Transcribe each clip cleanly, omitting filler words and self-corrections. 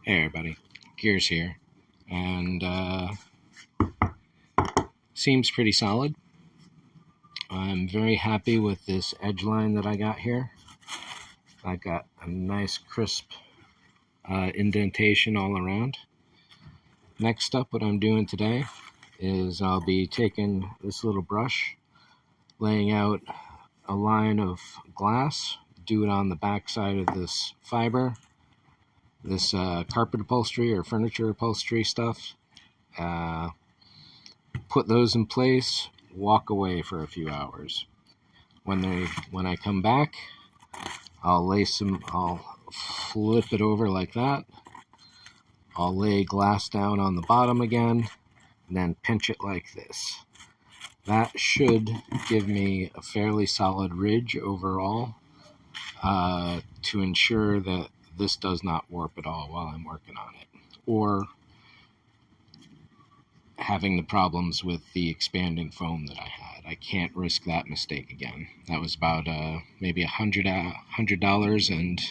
Hey everybody, Gears here, and seems pretty solid. I'm very happy with this edge line that I got here. I got a nice crisp indentation all around. Next up, what I'm doing today is I'll be taking this little brush, laying out a line of glass, do it on the back side of this fiber, this carpet upholstery or furniture upholstery stuff. Put those in place, walk away for a few hours. When I come back, I'll flip it over like that. I'll lay glass down on the bottom again, and then pinch it like this. That should give me a fairly solid ridge overall, to ensure that this does not warp at all while I'm working on it, or having the problems with the expanding foam that I had. I can't risk that mistake again. That was about maybe $100 and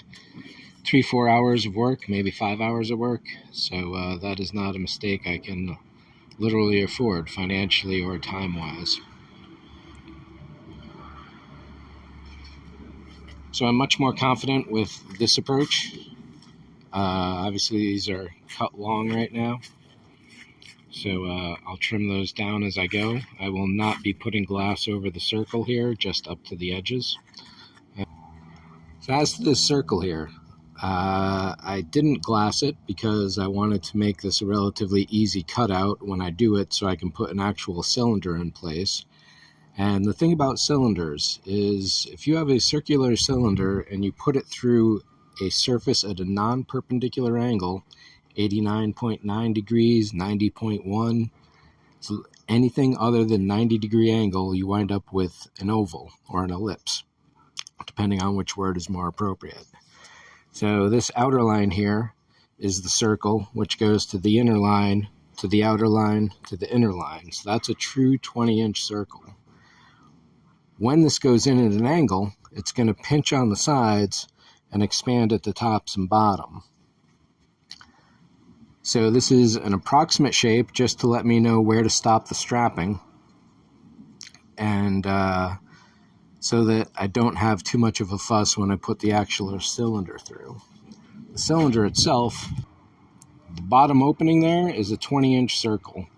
3-4 hours of work, maybe 5 hours of work. So that is not a mistake I can literally afford financially or time-wise. So I'm much more confident with this approach. Obviously these are cut long right now, so I'll trim those down as I go. I will not be putting glass over the circle here, just up to the edges. So as to this circle here, I didn't glass it because I wanted to make this a relatively easy cutout when I do it, so I can put an actual cylinder in place. And the thing about cylinders is, if you have a circular cylinder and you put it through a surface at a non-perpendicular angle, 89.9 degrees, 90.1, so anything other than 90-degree angle, you wind up with an oval or an ellipse, depending on which word is more appropriate. So this outer line here is the circle, which goes to the inner line, to the outer line, to the inner line. So that's a true 20-inch circle. When this goes in at an angle, it's going to pinch on the sides and expand at the tops and bottom. So this is an approximate shape just to let me know where to stop the strapping, and so that I don't have too much of a fuss when I put the actual cylinder through. The cylinder itself, the bottom opening there is a 20-inch circle.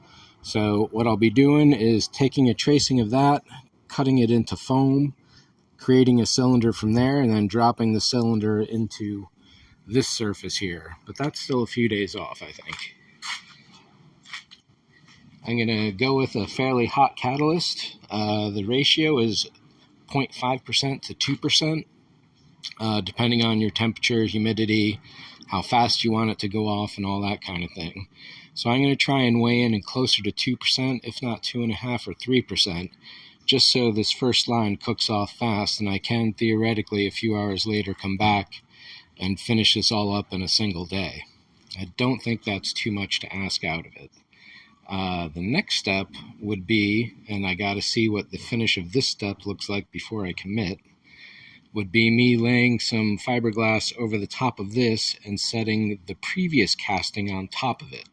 So what I'll be doing is taking a tracing of that, cutting it into foam, creating a cylinder from there, and then dropping the cylinder into this surface here. But that's still a few days off, I think. I'm going to go with a fairly hot catalyst. The ratio is 0.5% to 2%, depending on your temperature, humidity, how fast you want it to go off, and all that kind of thing. So I'm going to try and weigh in closer to 2%, if not 2.5% or 3%, just so this first line cooks off fast, and I can theoretically a few hours later come back and finish this all up in a single day. I don't think that's too much to ask out of it. The next step would be, and I got to see what the finish of this step looks like before I commit, would be me laying some fiberglass over the top of this and setting the previous casting on top of it.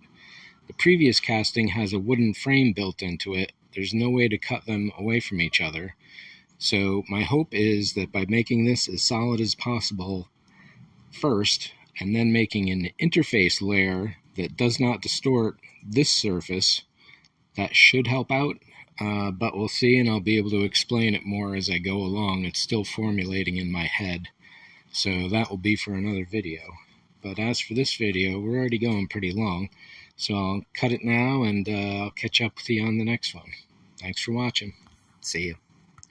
The previous casting has a wooden frame built into it. There's no way to cut them away from each other. So my hope is that by making this as solid as possible first, and then making an interface layer that does not distort this surface, that should help out. But we'll see, and I'll be able to explain it more as I go along. It's still formulating in my head, so that will be for another video. But as for this video, we're already going pretty long, so I'll cut it now, and I'll catch up with you on the next one. Thanks for watching. See you.